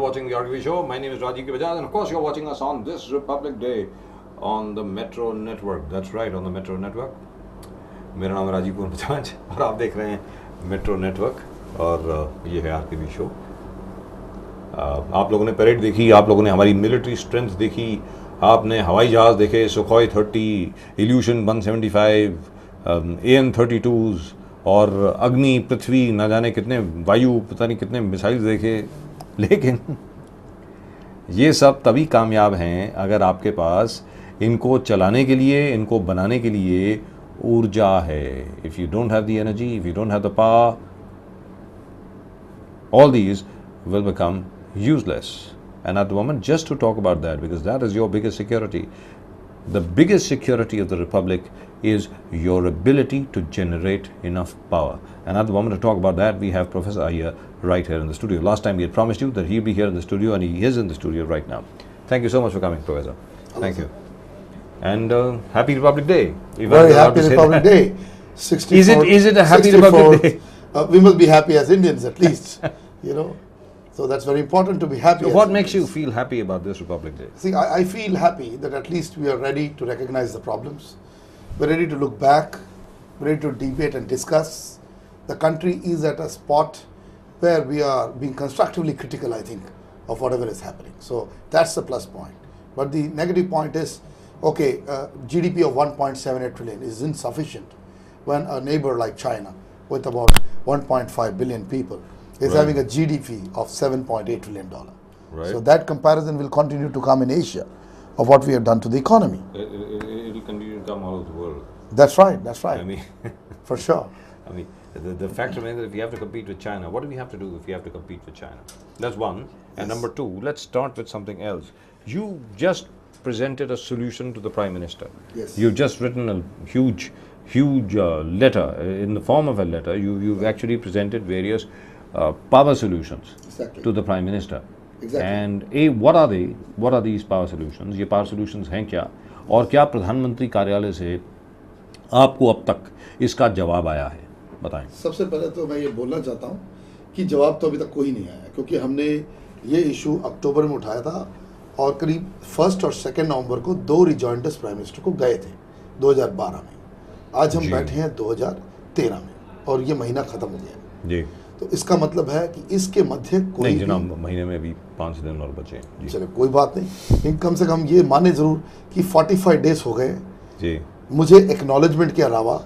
watching the RKB show. My name is Rajiv Bajaj, and of course, you're watching us on this Republic Day on the Metro Network. That's right, on the Metro Network. मेरा नाम है राजीव बजाज और आप देख रहे हैं metro network और ये है आरकेबी शो. आप लोगों ने परेड देखी, आप लोगों ने हमारी मिलिट्री स्ट्रेंथ देखी, आपने हवाई जहाज़ देखे, सुखोई 30, इल्यूशन 175, AN-32s और अग्नि, पृथ्वी, ना जाने कितने वायु, पता नहीं कितने मिसाइल देखे. लेकिन ये सब तभी कामयाब हैं अगर आपके पास इनको चलाने के लिए, इनको बनाने के लिए ऊर्जा है. If you don't have the energy, if you don't have the power, all these will become useless. And at the moment, just to talk about that, because that is your biggest security, the biggest security of the Republic is your ability to generate enough power. And at the moment, to talk about that, we have Professor Iyer right here in the studio. Last time we had promised you that he'll be here in the studio, and he is in the studio right now. Thank you so much for coming, Professor. Thank you. And Happy Republic Day. Very happy Republic Day. 64, is it a happy Republic Day? We must be happy as Indians at least, you know. So that's very important to be happy. So what makes you feel happy about this Republic Day? See, I feel happy that at least we are ready to recognize the problems. We're ready to look back. We're ready to debate and discuss. The country is at a spot where we are being constructively critical, I think, of whatever is happening. So that's the plus point. But the negative point is, okay, GDP of 1.78 trillion is insufficient when a neighbor like China, with about 1.5 billion people, is having a GDP of $7.8 trillion. Right. So that comparison will continue to come in Asia of what we have done to the economy. It will continue to come all over the world. That's right, that's right. I mean, for sure. I mean, the fact remains that if we have to compete with China, what do we have to do if we have to compete with China? That's one. And number two, let's start with something else. You just presented a solution to the Prime Minister. Yes. You've just written a huge letter. In the form of a letter, you've actually presented various power solutions to the Prime Minister. Exactly. And what are they? What are these power solutions? ये power solutions हैं क्या? और क्या प्रधानमंत्री कार्यालय से आपको अब तक इसका जवाब आया है? बताएं. सबसे पहले तो मैं ये बोलना चाहता हूँ कि जवाब तो अभी तक कोई नहीं आया, क्योंकि हमने ये इशू अक्टूबर में उठाया था और करीब 1 और 2 नवंबर को 2 रिजॉइंडर्स प्राइम मिनिस्टर को गए थे 2012 में. आज हम बैठे हैं 2013 में और ये महीना खत्म हो गया जी. तो इसका मतलब है कि इसके मध्य कोई नहीं जनाब, महीने में भी 5 दिन और बचे जी. चले कोई बात नहीं, लेकिन कम से कम ये माने जरूर कि 45 डेज हो गए जी. मुझे एक्नॉलेजमेंट के अलावा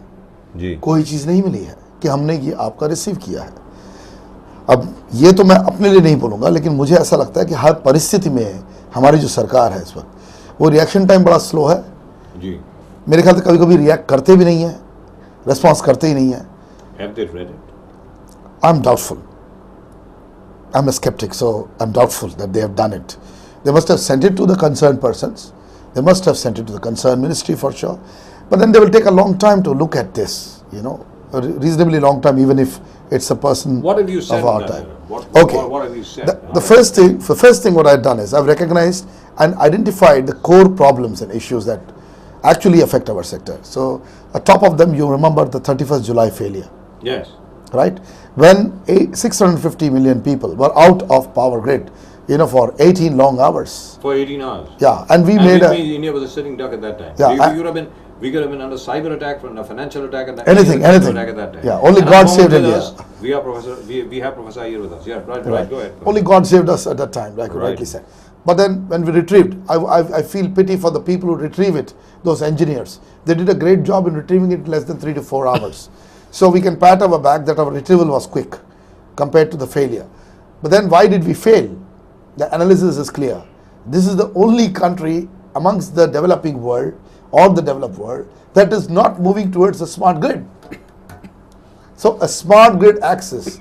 जी कोई चीज़ नहीं मिली है कि हमने ये आपका रिसीव किया है. अब ये तो मैं अपने लिए नहीं बोलूँगा, लेकिन मुझे ऐसा लगता है कि हर परिस्थिति में हमारी जो सरकार है इस वक्त, वो रिएक्शन टाइम बड़ा स्लो है जी. मेरे ख्याल से कभी कभी रिएक्ट करते भी नहीं है, रिस्पॉन्स करते ही नहीं है. Have they read it? I'm doubtful. I'm a skeptic, so I'm doubtful that they have done it. They must have sent it to the concerned persons. They must have sent it to the concerned ministry for sure. But then they will take a long time to look at this, you know, a reasonably long time, even if it's a person What have you said of our in that time. letter? Okay. What have you said? The first thing what I've done is I've recognized and identified the core problems and issues that actually affect our sector. So, atop of them, you remember the 31st July failure. Yes. Right? When 650 million people were out of power grid, you know, for 18 long hours. For 18 hours. Yeah, and we made India was a sitting duck at that time. Yeah, we could have been under cyber attack, a financial attack, and anything. Attack at that time. Yeah, only God saved India. We have Professor Iyer with us. Yeah, right. Go ahead. Only God saved us at that time, like you rightly said. But then when we retrieved, I feel pity for the people who retrieve it, those engineers. They did a great job in retrieving it in less than 3 to 4 hours. So we can pat our back that our retrieval was quick compared to the failure. But then why did we fail? The analysis is clear. This is the only country amongst the developing world or the developed world that is not moving towards a smart grid. So a smart grid access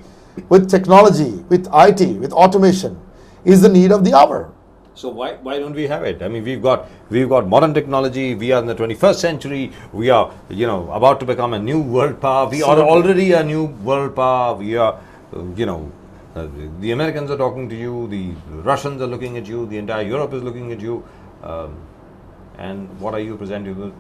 with technology, with IT, with automation is the need of the hour. So why don't we have it? I mean, we've got modern technology. We are in the 21st century. We are, you know, about to become a new world power. We are already a new world power. We are, you know, the Americans are talking to you. The Russians are looking at you. The entire Europe is looking at you. And what are you presenting with?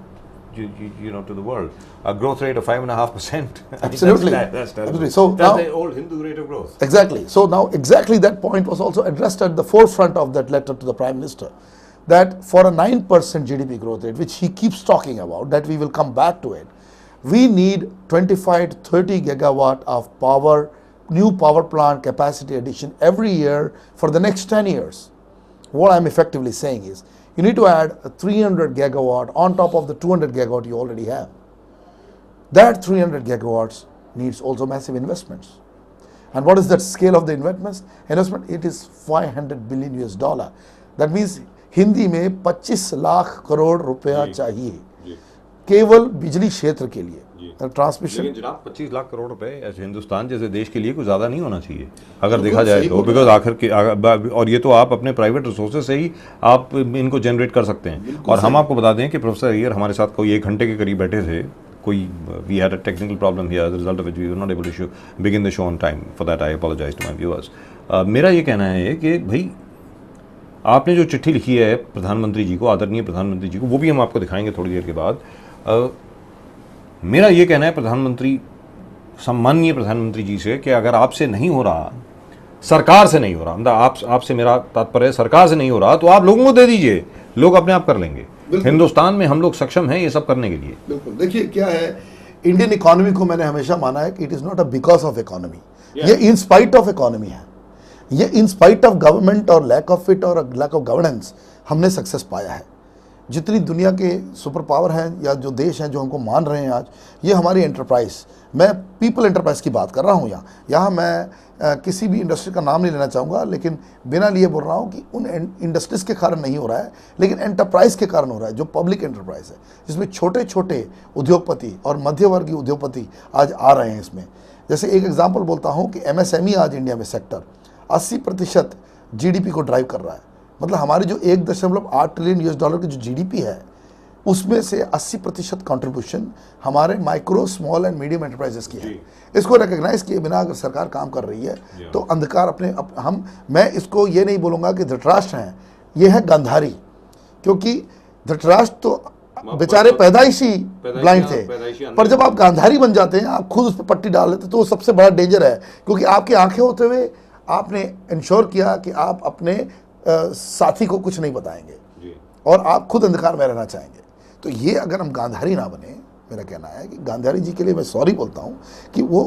to the world. A growth rate of 5.5%. Absolutely. That's terrible. Absolutely. So that's now, the old Hindu rate of growth. Exactly. So now exactly that point was also addressed at the forefront of that letter to the Prime Minister, that for a 9% GDP growth rate, which he keeps talking about, that we will come back to it, we need 25 to 30 gigawatt of power, new power plant capacity addition every year for the next 10 years. What I'm effectively saying is, you need to add a 300 gigawatt on top of the 200 gigawatt you already have. That 300 gigawatts needs also massive investments. And what is that scale of the investment? It is 500 billion US dollar. That means Hindi में 25 लाख करोड़ रुपया चाहिए केवल बिजली क्षेत्र के लिए, transmission. लेकिन जनाब 25 लाख करोड़ रुपए ऐसे हिंदुस्तान जैसे देश के लिए कुछ ज़्यादा नहीं होना चाहिए अगर देखा जाए तो, बिकॉज आखिर के और ये तो आप अपने प्राइवेट रिसोर्सेज से ही आप इनको जनरेट कर सकते हैं। और हम आपको बता दें कि प्रोफेसर अय्यर हमारे साथ कोई 1 घंटे के करीब बैठे थे, कोई we had a technical problem here, the result of which we were not able to begin the show on time, for that I apologise to my viewers. मेरा ये कहना है कि भाई आपने जो चिट्ठी लिखी है प्रधानमंत्री जी को, आदरणीय प्रधानमंत्री जी को, वो भी हम आपको दिखाएंगे थोड़ी देर के बाद। मेरा ये कहना है प्रधानमंत्री, सम्माननीय प्रधानमंत्री जी से, कि अगर आपसे नहीं हो रहा, सरकार से नहीं हो रहा, मतलब आपसे मेरा तात्पर्य सरकार से नहीं हो रहा, तो आप लोगों को दे दीजिए, लोग अपने आप कर लेंगे। हिंदुस्तान में हम लोग सक्षम हैं ये सब करने के लिए। बिल्कुल। देखिए क्या है, इंडियन इकोनॉमी को मैंने हमेशा माना है कि it is not a because of economy, ये इन स्पाइट ऑफ इकोनॉमी है, ये इन स्पाइट ऑफ गवर्नमेंट और लैक ऑफ इट और लैक ऑफ गवर्नेंस हमने सक्सेस पाया है। जितनी दुनिया के सुपर पावर हैं या जो देश हैं जो हमको मान रहे हैं आज, ये हमारी एंटरप्राइज, मैं पीपल एंटरप्राइज की बात कर रहा हूँ यहाँ मैं किसी भी इंडस्ट्री का नाम नहीं लेना चाहूँगा, लेकिन बिना लिए बोल रहा हूँ कि उन इंडस्ट्रीज़ के कारण नहीं हो रहा है, लेकिन एंटरप्राइज के कारण हो रहा है, जो पब्लिक एंटरप्राइज है, जिसमें छोटे छोटे उद्योगपति और मध्यवर्गीय उद्योगपति आज आ रहे हैं इसमें। जैसे एक एग्जाम्पल बोलता हूँ कि MSME आज इंडिया में सेक्टर 80% GDP को ड्राइव कर रहा है। मतलब हमारी जो 1.8 ट्रिलियन US डॉलर की जो GDP है, उसमें से 80% कंट्रीब्यूशन हमारे micro, small and medium enterprises की है। इसको रिकग्नाइज किए बिना अगर सरकार काम कर रही है तो अंधकार मैं इसको ये नहीं बोलूँगा कि धृतराष्ट्र हैं, ये है गांधारी, क्योंकि धृतराष्ट्र तो बेचारे पैदाइशी ब्लाइंड थे, पर जब आप गांधारी बन जाते हैं, आप खुद उस पर पट्टी डाल लेते, तो वो सबसे बड़ा डेंजर है, क्योंकि आपकी आंखें होते हुए आपने इंश्योर किया कि आप अपने साथी को कुछ नहीं बताएंगे और आप खुद अंधकार में रहना चाहेंगे। तो ये अगर हम गांधारी ना बने, मेरा कहना है कि गांधारी जी के लिए मैं सॉरी बोलता हूँ कि वो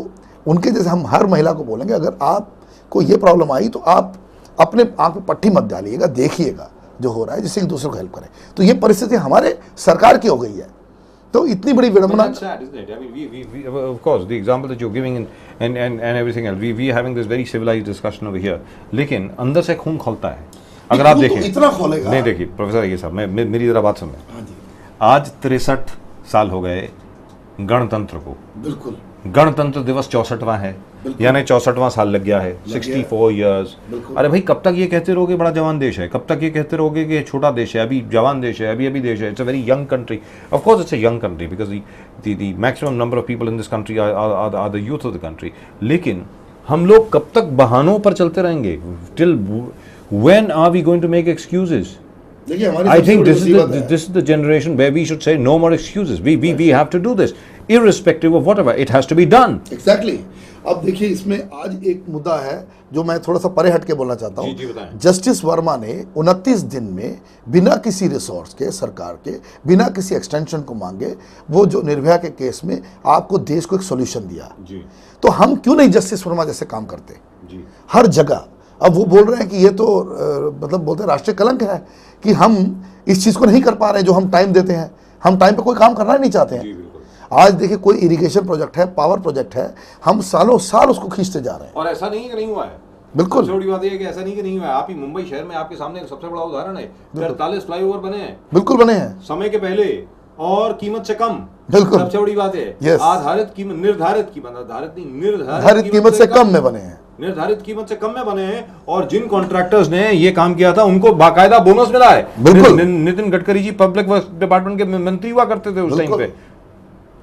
उनके जैसे हम हर महिला को बोलेंगे, अगर आपको ये प्रॉब्लम आई तो आप अपने आँख में पट्टी मत डालिएगा, देखिएगा जो हो रहा है, जिससे एक दूसरे को हेल्प करें। तो ये परिस्थिति हमारे सरकार की हो गई है, तो इतनी बड़ी विडंबना। That's sad, isn't it? I mean, we of course the example that you're giving and everything else, we are having this very civilized discussion over here, लेकिन अंदर से खून खौलता है अगर आप देखें। इतना खोलेगा नहीं, देखिए प्रोफेसर ये साहब, मेरी जरा बात सुनिए। आज 63 साल हो गए गणतंत्र को। बिल्कुल। गणतंत्र दिवस 64वां है, यानी 64वां साल लग गया है, 64 ईयर्स। अरे भाई, कब तक ये कहते रहोगे बड़ा जवान देश है, कब तक ये कहते रहोगे कि छोटा देश है, अभी जवान देश है, अभी देश है। It's a very young country, of course it's a young country, because the maximum number of people in this country are the youth of the country. लेकिन हम लोग कब तक बहानों पर चलते रहेंगे? Till when are we going to make excuses? I think this is the generation where we should say no more excuses. We have to do this, irrespective of whatever. It has to be done. Exactly. अब देखिए, इसमें आज एक मुद्दा है जो मैं थोड़ा सा परे हट के बोलना चाहता हूँ। जस्टिस वर्मा ने 29 दिन में बिना किसी रिसोर्स के, सरकार के बिना किसी एक्सटेंशन को मांगे, वो जो निर्भया के केस में आपको देश को एक सोल्यूशन दिया। तो हम क्यों नहीं जस्टिस वर्मा जैसे काम करते हर जगह? अब वो बोल रहे हैं कि ये तो मतलब बोलते हैं राष्ट्रीय कलंक है कि हम इस चीज़ को नहीं कर पा रहे हैं जो हम टाइम देते हैं, हम टाइम पे कोई काम करना ही नहीं चाहते हैं। आज देखिए, कोई इरिगेशन प्रोजेक्ट है, पावर प्रोजेक्ट है, हम सालों साल उसको खींचते जा रहे हैं। और ऐसा नहीं कि नहीं हुआ है। बिल्कुल। सबसे बड़ी बात यह है कि ऐसा नहीं कि नहीं हुआ है। आप ही मुंबई शहर में आपके सामने सबसे बड़ा उदाहरण है, 48 फ्लाईओवर बने हैं। बिल्कुल बने हैं, समय के पहले और कीमत से कम। बिल्कुल सबसे बड़ी बात है। आधारित कीमत, निर्धारित कीमत, आधारित नहीं, निर्धारित कीमत से कम में बने हैं, निर्धारित कीमत से कम में बने हैं। और जिन कॉन्ट्रैक्टर्स ने ये काम किया था उनको बाकायदा बोनस मिला है। बिल्कुल। Nitin Gadkari ji public work department के मंत्री हुआ करते थे उस टाइम पे।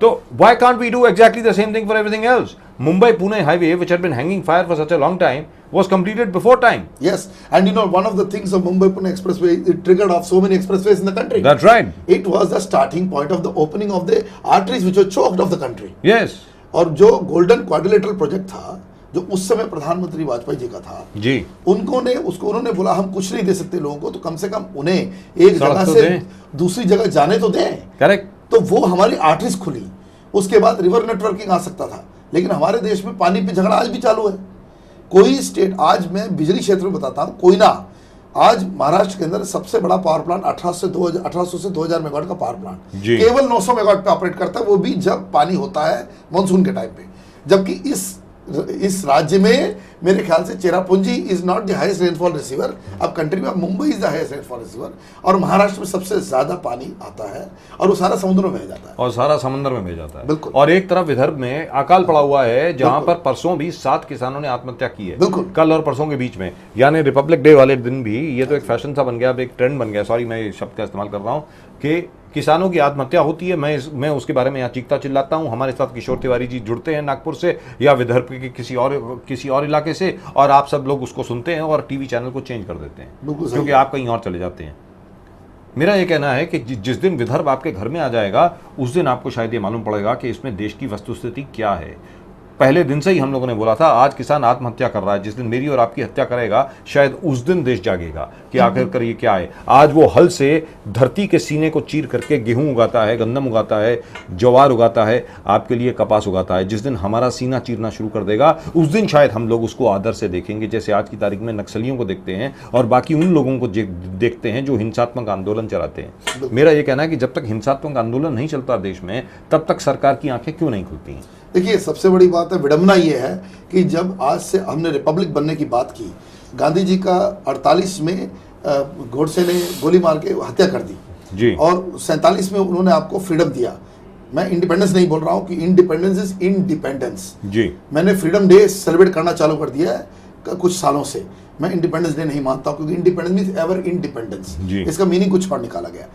तो why can't we do exactly the same thing for everything else? Mumbai-Pune highway, which had been hanging fire for such a long time, was completed before time. Yes, and you know, one of the things of Mumbai-Pune expressway, it triggered off so many expressways in the country. That's right. It was the starting point of the opening of the arteries which were choked of the country. Yes. और जो golden quadrilateral project था, जो उस समय प्रधानमंत्री वाजपेयी जी का था, जी, उन्होंने बोला हम कुछ नहीं दे सकते लोगों को, तो कम से कम उन्हें एक जगह से दूसरी जगह जाने तो दें. करेक्ट. तो वो हमारी आर्टरीज खुली. उसके बाद रिवर नेटवर्किंग आ सकता था. लेकिन हमारे देश में पानी पे झगड़ा आज भी चालू है. कोई स्टेट, आज मैं बिजली क्षेत्र में बताता हूँ, कोयना आज महाराष्ट्र के अंदर सबसे बड़ा पावर प्लांट 1800 से 2000 मेगावाट का पावर प्लांट केवल 900 मेगावाट पे ऑपरेट करता है, वो भी जब पानी होता है मानसून के टाइम पे. जबकि इस राज्य में मेरे ख्याल से Cherrapunji is not the highest rainfall receiver. अब कंट्री में Mumbai is the highest rainfall receiver, और महाराष्ट्र में सबसे ज्यादा पानी आता है और वो सारा समुद्र में बह जाता है. और सारा समंदर में बह जाता है. बिल्कुल. और एक तरफ विदर्भ में अकाल पड़ा हुआ है, जहां पर परसों भी 7 किसानों ने आत्महत्या की है. बिल्कुल. कल और परसों के बीच में, यानी रिपब्लिक डे वाले दिन भी, ये तो एक फैशन सा बन गया, अब एक ट्रेंड बन गया, सॉरी मैं शब्द का इस्तेमाल कर रहा हूँ, कि किसानों की आत्महत्या होती है, मैं उसके बारे में यहाँ चीखता चिल्लाता हूँ. हमारे साथ किशोर तिवारी जी जुड़ते हैं नागपुर से या विदर्भ के किसी और इलाके से, और आप सब लोग उसको सुनते हैं और टीवी चैनल को चेंज कर देते हैं, क्योंकि आप कहीं और चले जाते हैं. मेरा ये कहना है कि जिस दिन विदर्भ आपके घर में आ जाएगा, उस दिन आपको शायद ये मालूम पड़ेगा कि इसमें देश की वस्तुस्थिति क्या है. पहले दिन से ही हम लोगों ने बोला था, आज किसान आत्महत्या कर रहा है, जिस दिन मेरी और आपकी हत्या करेगा, शायद उस दिन देश जागेगा कि आखिरकार ये क्या है. आज वो हल से धरती के सीने को चीर करके गेहूं उगाता है, गंदम उगाता है, ज्वार उगाता है, आपके लिए कपास उगाता है. जिस दिन हमारा सीना चीरना शुरू कर देगा, उस दिन शायद हम लोग उसको आदर से देखेंगे, जैसे आज की तारीख में नक्सलियों को देखते हैं और बाकी उन लोगों को देखते हैं जो हिंसात्मक आंदोलन चलाते हैं. मेरा ये कहना है कि जब तक हिंसात्मक आंदोलन नहीं चलता देश में, तब तक सरकार की आंखें क्यों नहीं खुलती हैं. देखिए, सबसे बड़ी बात है, विडंबना ये है कि जब आज से हमने रिपब्लिक बनने की बात की, गांधी जी का 48 में गोडसे ने गोली मार के हत्या कर दी जी, और 47 में उन्होंने आपको फ्रीडम दिया. मैं इंडिपेंडेंस नहीं बोल रहा हूँ कि इंडिपेंडेंस इज इंडिपेंडेंस जी. मैंने फ्रीडम डे सेलिब्रेट करना चालू कर दिया है कुछ सालों से. मैं इंडिपेंडेंस डे नहीं मानता हूँ, क्योंकि इंडिपेंडेंस मीन्स एवर इंडिपेंडेंस, इसका मीनिंग कुछ और निकाला गया.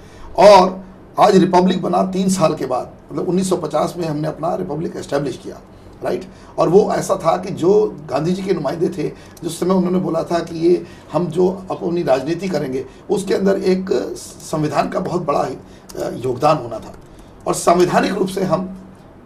और आज रिपब्लिक बना 3 साल के बाद, मतलब 1950 में हमने अपना रिपब्लिक एस्टेब्लिश किया, राइट. और वो ऐसा था कि जो गांधी जी के नुमाइंदे थे, जिस समय उन्होंने बोला था कि ये हम जो अपनी राजनीति करेंगे, उसके अंदर एक संविधान का बहुत बड़ा योगदान होना था. और संवैधानिक रूप से हम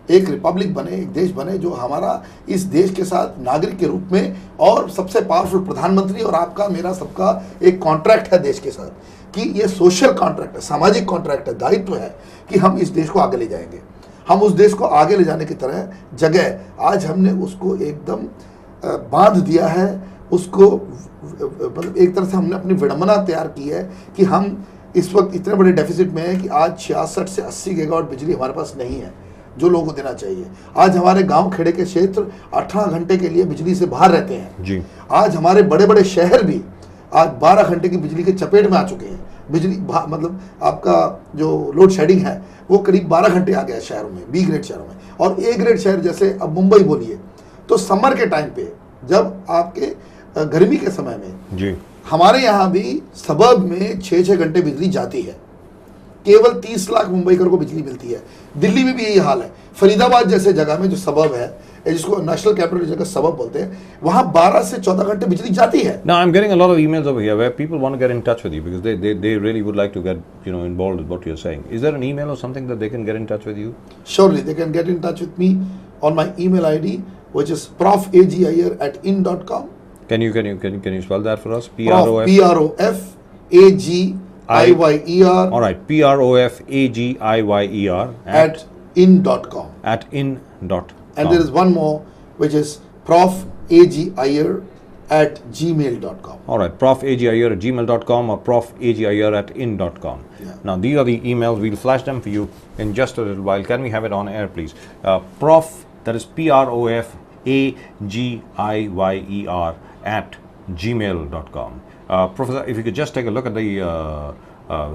एक रिपब्लिक बने, एक देश बने जो हमारा इस देश के साथ नागरिक के रूप में, और सबसे पावरफुल प्रधानमंत्री और आपका मेरा सबका एक कॉन्ट्रैक्ट है देश के साथ, कि ये सोशल कॉन्ट्रैक्ट है, सामाजिक कॉन्ट्रैक्ट है, दायित्व है कि हम इस देश को आगे ले जाएंगे. हम उस देश को आगे ले जाने की तरह जगह आज हमने उसको एकदम बांध दिया है. उसको मतलब एक तरह से हमने अपनी विडंबना तैयार की है कि हम इस वक्त इतने बड़े डेफिसिट में हैं कि आज 66 से 80 गीगावाट बिजली हमारे पास नहीं है जो लोगों को देना चाहिए. आज हमारे गांव खेड़े के क्षेत्र 18 घंटे के लिए बिजली से बाहर रहते हैं जी. आज हमारे बड़े बड़े शहर भी आज 12 घंटे की बिजली के चपेट में आ चुके हैं. बिजली मतलब आपका जो लोड शेडिंग है वो करीब 12 घंटे आ गया शहरों में, बी ग्रेड शहरों में. और ए ग्रेड शहर जैसे अब मुंबई बोलिए, तो समर के टाइम पे जब आपके गर्मी के समय में जी, हमारे यहाँ भी सबर्ब में 6-6 घंटे बिजली जाती है. केवल 30 लाख मुंबईकर को बिजली मिलती है. दिल्ली में भी यही हाल है. फरीदाबाद जैसे जगह में जो सबर्ब है, जिसको नेशनल कैपिटल रीजन का सबब बोलते हैं, वहां 12 से 14 घंटे बिजली जाती है. Now I'm getting a lot of emails over here where people want to get in touch with you because they really would like to get involved with what you're saying. Is there an email or something that they can get in touch with you? Surely they can get in touch with me on my email ID, which is profagiyer@in.com. Can you spell that for us? Prof All right, PROFAGIYER at in.com. At in.com. And there is one more, which is profagiyer@gmail.com. All right, profagiyer@gmail.com or profagiyer@in.com. Yeah. Now, these are the emails. We'll flash them for you in just a little while. Can we have it on air, please? Prof, that is PROFAGIYER @gmail.com. Professor, if you could just take a look at the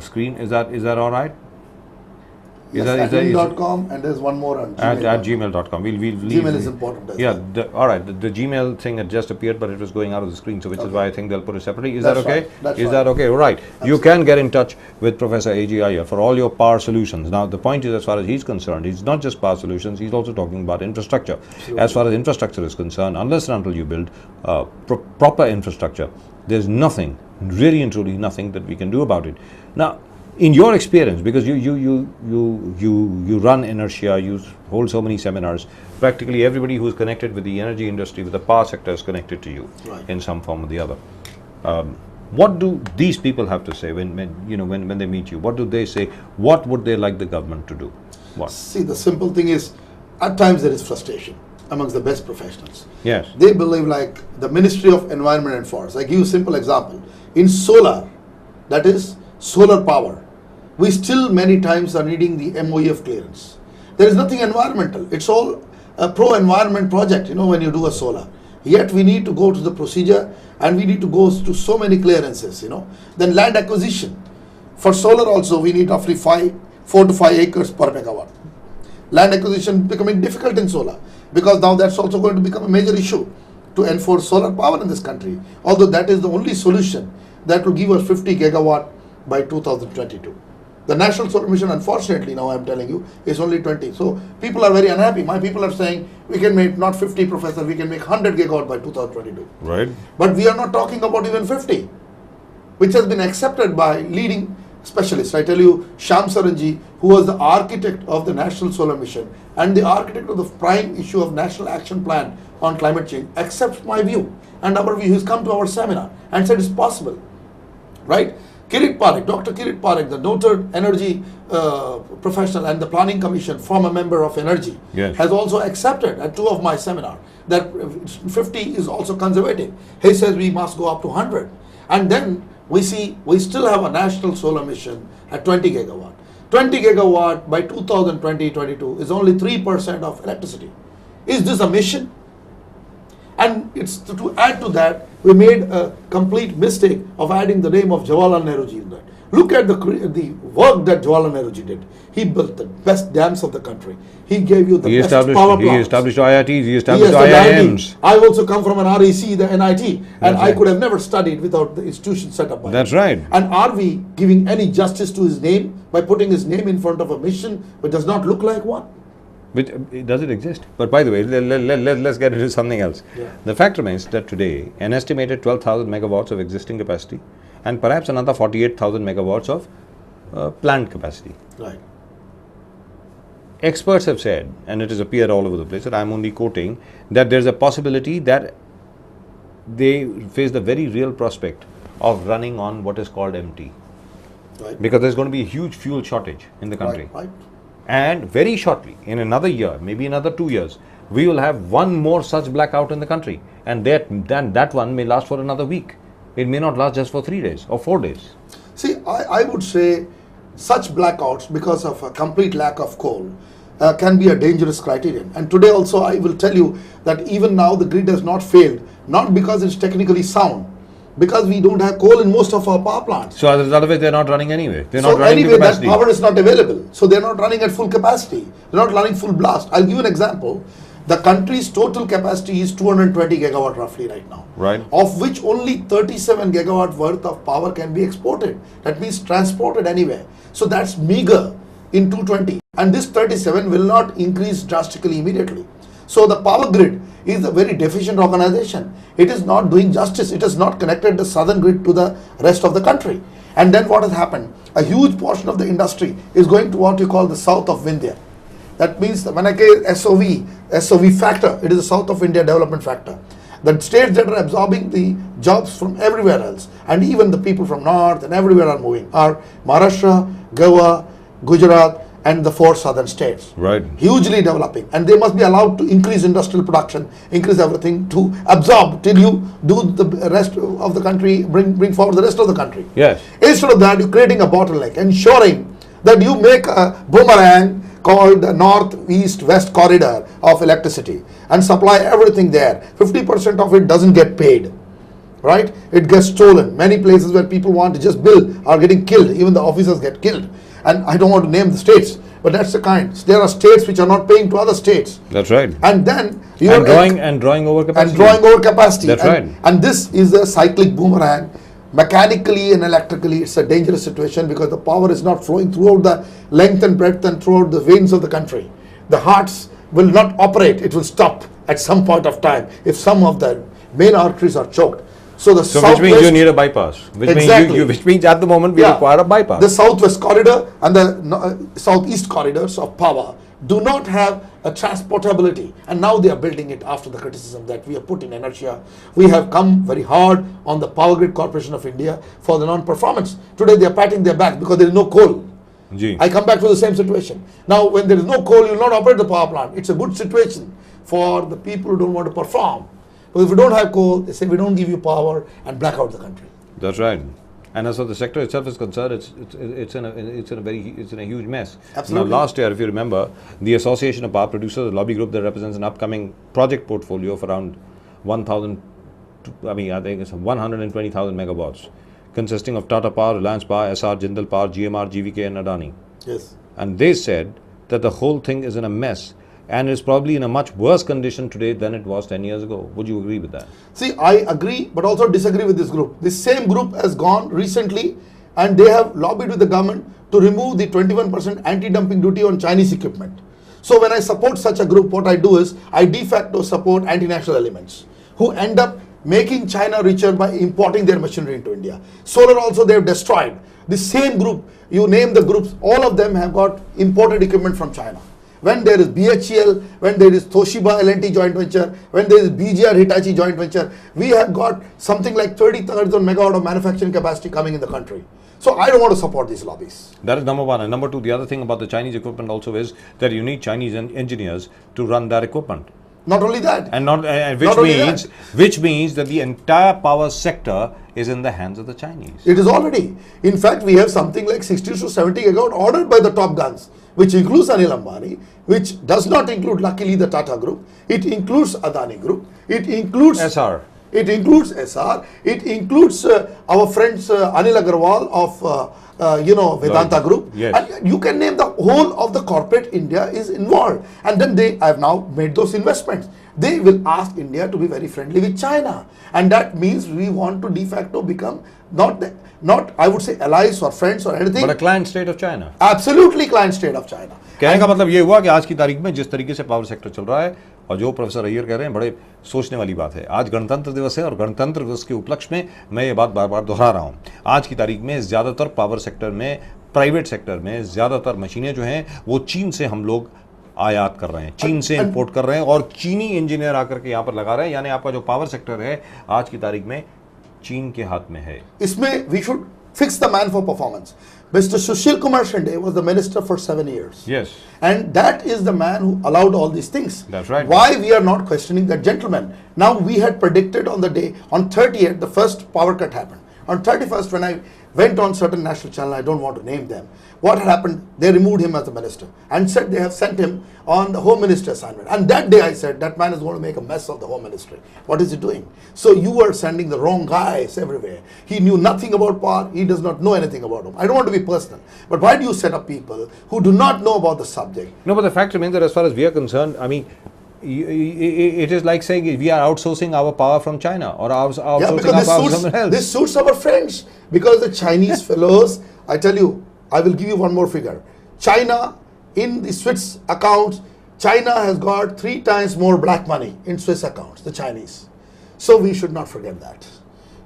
screen, is that all right? Is yes, that admin.com, and there's one more on Gmail. At gmail.com. We'll leave. Gmail is important as yeah, well. all right. The Gmail thing had just appeared, but it was going out of the screen, so which is why I think they'll put it separately. Is That's that okay? right. That's is right. that okay? Right. Absolutely. You can get in touch with Professor A.G. Iyer for all your power solutions. Now, the point is, as far as he's concerned, he's not just power solutions, he's also talking about infrastructure. Absolutely. As far as infrastructure is concerned, unless and until you build proper infrastructure, there's nothing, really and truly nothing that we can do about it. Now, in your experience, because you run Inertia, you hold so many seminars, practically everybody who's connected with the energy industry, with the power sector, is connected to you in some form or the other. What do these people have to say when they meet you? What do they say? What would they like the government to do? What? See, the simple thing is, at times there is frustration amongst the best professionals. Yes. They believe, like the Ministry of Environment and Forest. I give you a simple example. In solar, that is solar power, we still many times are needing the MOEF clearance. There is nothing environmental. It's all a pro-environment project, when you do a solar. Yet we need to go to the procedure and we need to go to so many clearances, Then land acquisition. For solar also, we need roughly 4 to 5 acres per megawatt. Land acquisition becoming difficult in solar, because now that's also going to become a major issue to enforce solar power in this country. Although that is the only solution that will give us 50 gigawatt by 2022. The National Solar Mission, unfortunately, now I'm telling you, is only 20. So people are very unhappy. My people are saying we can make not 50, Professor, we can make 100 gigawatt by 2022. Right. But we are not talking about even 50, which has been accepted by leading specialists. I tell you, Sham Saranji, who was the architect of the National Solar Mission and the architect of the prime issue of National Action Plan on Climate Change, accepts my view and our view. He's come to our seminar and said it's possible, right? Kirit Parekh, Dr. Kirit Parekh, the noted energy professional and the Planning Commission, former member of Energy, has also accepted at 2 of my seminar that 50 is also conservative. He says we must go up to 100. And then we see we still have a national solar mission at 20 gigawatt. 20 gigawatt by 2020-22 is only 3% of electricity. Is this a mission? And it's to add to that, we made a complete mistake of adding the name of Jawaharlal Nehruji in that. Look at the work that Jawaharlal Nehruji did. He built the best dams of the country. He gave you the best power plants. He established IITs, he established IIMs. I also come from an REC, the NIT, and I could have never studied without the institution set up by him. That's right. And are we giving any justice to his name by putting his name in front of a mission which does not look like one? But does it exist? But by the way, let's get into something else. Yeah. The fact remains that today, an estimated 12,000 megawatts of existing capacity and perhaps another 48,000 megawatts of planned capacity. Right. Experts have said, and it has appeared all over the place, that I'm only quoting, that there's a possibility that they face the very real prospect of running on what is called empty. Right. Because there's going to be a huge fuel shortage in the country. Right. And very shortly, in another year, maybe another 2 years, we will have one more such blackout in the country. And that one may last for another week. It may not last just for 3 days or 4 days. See, I would say such blackouts, because of a complete lack of coal, can be a dangerous criterion. And today also I will tell you that even now the grid has not failed, not because it's technically sound, because we don't have coal in most of our power plants. So as a result of it, they're not running anyway. They're So not running anyway, to capacity. that power is not available. So they're not running at full capacity. They're not running full blast. I'll give you an example. The country's total capacity is 220 gigawatt roughly right now. Right. Of which only 37 gigawatt worth of power can be exported. That means transported anywhere. So that's meager in 220. And this 37 will not increase drastically immediately. So the power grid is a very deficient organization. It is not doing justice. It has not connected the southern grid to the rest of the country. And then what has happened? A huge portion of the industry is going to what you call the south of India. That means when I say SOV factor, it is the South of India development factor. The states that are absorbing the jobs from everywhere else, and even the people from north and everywhere are moving, are Maharashtra, Goa, Gujarat, and the 4 southern states. Right. Hugely developing. And they must be allowed to increase industrial production, increase everything to absorb till you do the rest of the country, bring forward the rest of the country. Yes. Instead of that, you're creating a bottleneck, ensuring that you make a boomerang called the north-east-west corridor of electricity and supply everything there. 50% of it doesn't get paid. right? It gets stolen. Many places where people want to just build are getting killed. Even the officers get killed. And I don't want to name the states, but that's the kind. There are states which are not paying to other states. That's right. And then you are drawing over capacity. And drawing over capacity. That's right. And this is a cyclic boomerang. Mechanically and electrically, it's a dangerous situation because the power is not flowing throughout the length and breadth and throughout the veins of the country. The hearts will not operate. It will stop at some point of time if some of the main arteries are choked. So which means you need a bypass. Which means at the moment we require a bypass. The southwest corridor and the southeast corridors of power do not have a transportability, and now they are building it after the criticism that we have put in inertia. We have come very hard on the Power Grid Corporation of India for the non-performance. Today they are patting their back because there is no coal. I come back to the same situation. Now when there is no coal, you will not operate the power plant. It's a good situation for the people who don't want to perform. But if we don't have coal, they say we don't give you power and black out the country. That's right. And as far as the sector itself is concerned, it's in a huge mess. Absolutely. Now, last year, if you remember, the Association of Power Producers, a lobby group that represents an upcoming project portfolio of around 120,000 megawatts, consisting of Tata Power, Reliance Power, SR, Jindal Power, GMR, GVK, and Adani. Yes. And they said that the whole thing is in a mess and is probably in a much worse condition today than it was 10 years ago. Would you agree with that? See, I agree, but also disagree with this group. This same group has gone recently and they have lobbied with the government to remove the 21% anti-dumping duty on Chinese equipment. So when I support such a group, what I do is I de facto support anti-national elements who end up making China richer by importing their machinery into India. Solar also they have destroyed. The same group, you name the groups, all of them have got imported equipment from China. When there is BHEL, when there is Toshiba L&T joint venture, when there is BGR Hitachi joint venture, we have got something like 30,000 megawatt of manufacturing capacity coming in the country. So I don't want to support these lobbies. That is number one. And number two, the other thing about the Chinese equipment also is that you need Chinese engineers to run that equipment. Not only that. And which means that the entire power sector is in the hands of the Chinese. It is already. In fact, we have something like 60 to 70 gigawatt ordered by the top guns, which includes Anil Ambani, which does not include, luckily, the Tata Group. It includes Adani Group. It includes SR. It includes SR. It includes our friends Anil Agarwal of Vedanta Group. Yes. And you can name the whole of the corporate India is involved. And then they have now made those investments. They will ask India to be very friendly with China. And that means we want to de facto become not I would say allies or friends or anything. But a client state of China. Absolutely client state of China. कहने का मतलब ये हुआ कि आज की तारीख में जिस तरीके से पावर सेक्टर चल रहा है और जो प्रोफेसर अय्यर कह रहे हैं बड़े सोचने वाली बात है। आज गणतंत्र दिवस है और गणतंत्र दिवस के उपलक्ष्य में मैं ये बात बार बार दोहरा रहा हूँ। आज की तारीख में ज़्यादातर पावर सेक्टर में, प्राइवेट सेक्टर में ज़्यादातर मशीनें जो हैं वो चीन से हम लोग आयात कर रहे हैं, चीन से इंपोर्ट कर रहे हैं और चीनी इंजीनियर आकर के यहाँ पर लगा रहे हैं। यानी आपका जो पावर सेक्टर है आज की तारीख में चीन के हाथ में है। इसमें we should fix the man for performance. Mr. Sushil Kumar Shinde was the minister for 7 years. Yes. And that is the man who allowed all these things. That's right. Why we are not questioning that gentleman? Now we had predicted on the day, on 30th, the first power cut happened. On 31st, when I went on certain national channel, I don't want to name them, what had happened, they removed him as a minister and said they have sent him on the home minister assignment. And that day I said, that man is going to make a mess of the home ministry. What is he doing? So you are sending the wrong guys everywhere. He knew nothing about power. He does not know anything about him. I don't want to be personal, but why do you set up people who do not know about the subject? No, but the fact remains that as far as we are concerned, I mean, it is like saying we are outsourcing our power from China or outsourcing our power from someone else. This suits our French because the Chinese fellows, I tell you, I will give you one more figure. China, in the Swiss accounts, China has got 3 times more black money in Swiss accounts, the Chinese. So we should not forget that.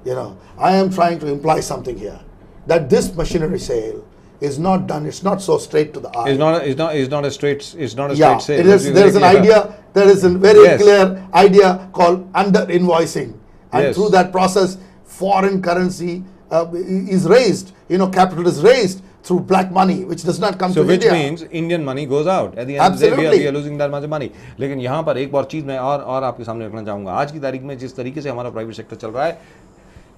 You know, I am trying to imply something here, that this machinery sale is not done. It's not so straight to the eye. It's not a straight sale. There is an idea. There is a very clear idea called under invoicing, and through that process, foreign currency is raised. You know, capital is raised through black money, which does not come to India. So which means Indian money goes out. At the end of the day, we are losing that much money. लेकिन यहाँ पर एक और चीज़ मैं और आपके सामने रखना चाहूँगा। आज की तारीख में जिस तरीके से हमारा प्राइवेट सेक्टर चल रहा है,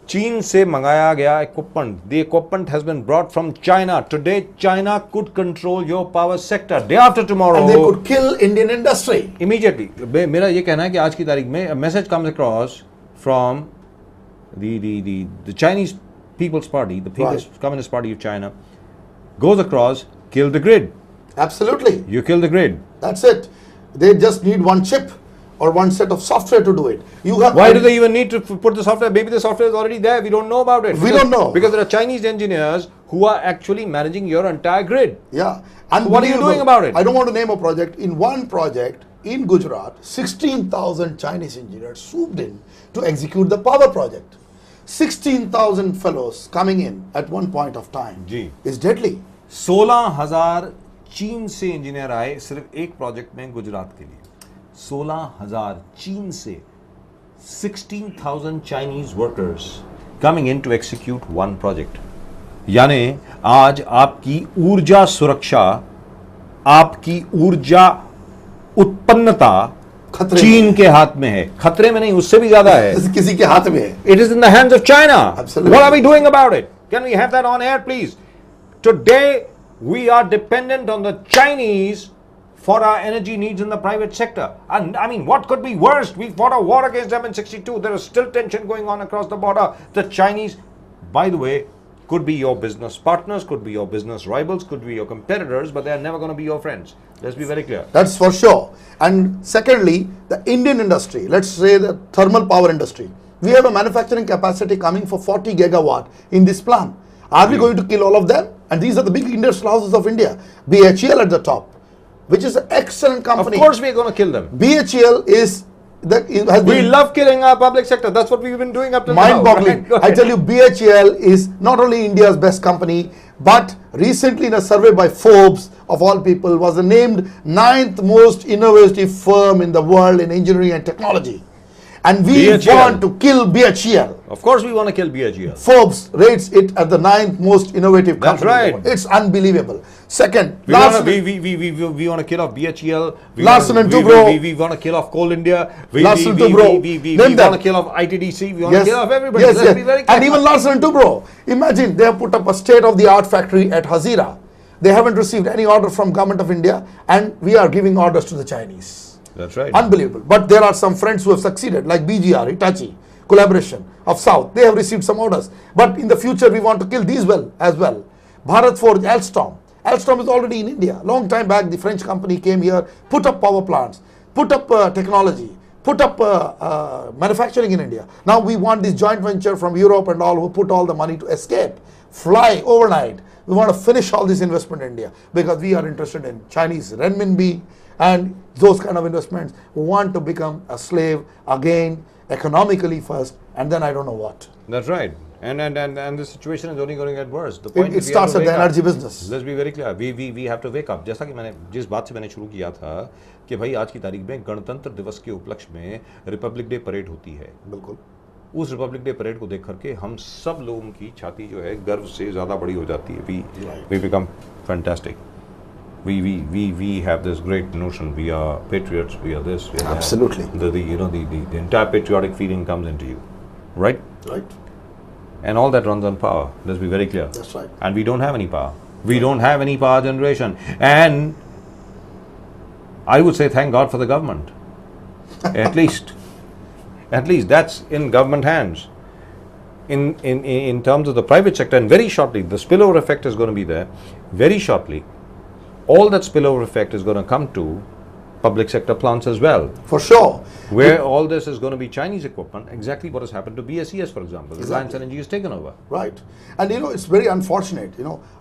चीन से मंगाया गया equipment, the equipment has been brought from China. Today, China could control your power sector. Day after tomorrow, and they could kill Indian industry immediately. मेरा ये कहना है कि आज की तारीख में a message comes across from the Chinese People's Party, the People's Communist Party of China, goes across, kill the grid. Absolutely. You kill the grid. That's it. They just need one chip or one set of software to do it. Why do they even need to put the software? Maybe the software is already there. We don't know about it. We don't know. Because there are Chinese engineers who are actually managing your entire grid. Yeah. And what are you doing about it? I don't want to name a project. In one project in Gujarat, 16,000 Chinese engineers swooped in to execute the power project. 16,000 fellows coming in at one point of time is deadly. 16,000 चीन से engineer आए सिर्फ एक project में गुजरात के लिए. 16,000 चीन से 16,000 Chinese workers coming in to execute one project. यानी आज आपकी ऊर्जा सुरक्षा, आपकी ऊर्जा उत्पन्नता चीन के हाथ में है. खतरे में नहीं, उससे भी ज्यादा है. किसी के हाथ में है. It is in the hands of China. Absolutely. What are we doing about it? Can we have that on air, please? Today we are dependent on the Chinese for our energy needs in the private sector. And I mean, what could be worse? We fought a war against them in 62. There is still tension going on across the border. The Chinese, by the way, could be your business partners, could be your business rivals, could be your competitors, but they are never going to be your friends. Let's be very clear. That's for sure. And secondly, the Indian industry, let's say the thermal power industry, we have a manufacturing capacity coming for 40 gigawatt in this plan. Are we going to kill all of them? And these are the big industrial houses of India. BHEL at the top, which is an excellent company. Of course we're going to kill them. BHEL is... we love killing our public sector. That's what we've been doing up to now. Mind-boggling. I tell you, BHEL is not only India's best company, but recently in a survey by Forbes, of all people, was named 9th most innovative firm in the world in engineering and technology. And we want to kill BHEL. Of course we want to kill BHEL. Forbes rates it as the 9th most innovative company. That's right. It's unbelievable. Second, we want to kill off BHEL. Larsen and Toubro. We want to kill off Coal India. Larsen and Toubro. We want to kill off ITDC. We want to kill off everybody. Yes, yes. And even Larsen and Toubro. Imagine they have put up a state-of-the-art factory at Hazira. They haven't received any order from Government of India, and we are giving orders to the Chinese. That's right. Unbelievable. But there are some friends who have succeeded, like BGR, Hitachi, Collaboration of South. They have received some orders. But in the future, we want to kill these as well. Bharat Forge, Alstom. Alstom is already in India. Long time back, the French company came here, put up power plants, put up technology, put up manufacturing in India. Now we want this joint venture from Europe and all who put all the money to escape, fly overnight. We want to finish all this investment in India because we are interested in Chinese renminbi and those kind of investments. We want to become a slave again, economically first, and then I don't know what. That's right. And the situation is only going to get worse. The point it starts at the energy business. Let's be very clear. We have to wake up. जैसा कि मैंने जिस बात से मैंने शुरू किया था कि भाई आज की तारीख में गणतंत्र दिवस के उपलक्ष्य में रिपब्लिक डे परेड होती है. बिल्कुल. उस रिपब्लिक डे परेड को देख करके हम सब लोगों की छाती जो है गर्व से ज़्यादा बड़ी हो जाती है. We become fantastic. We have this great notion. We are patriots. We are this. We are absolutely. That. The entire patriotic feeling comes into you, right? Right. And all that runs on power. Let's be very clear. That's right. And we don't have any power. We don't have any power generation. And I would say thank God for the government. At least that's in government hands. In terms of the private sector, and very shortly, the spillover effect is going to be there. Very shortly, all that spillover effect is going to come to public sector plants as well. For sure. Where all this is going to be Chinese equipment, exactly what has happened to BSES, for example. Reliance Energy has taken over. Right. And it's very unfortunate.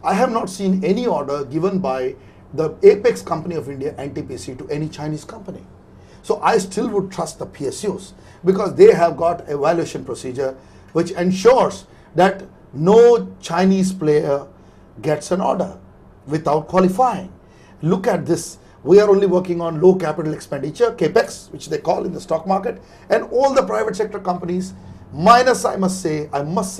I have not seen any order given by the apex company of India, NTPC, to any Chinese company. So I still would trust the PSUs because they have got a evaluation procedure which ensures that no Chinese player gets an order without qualifying. Look at this. We are only working on low capital expenditure, capex, which they call in the stock market, and all the private sector companies, minus, I must say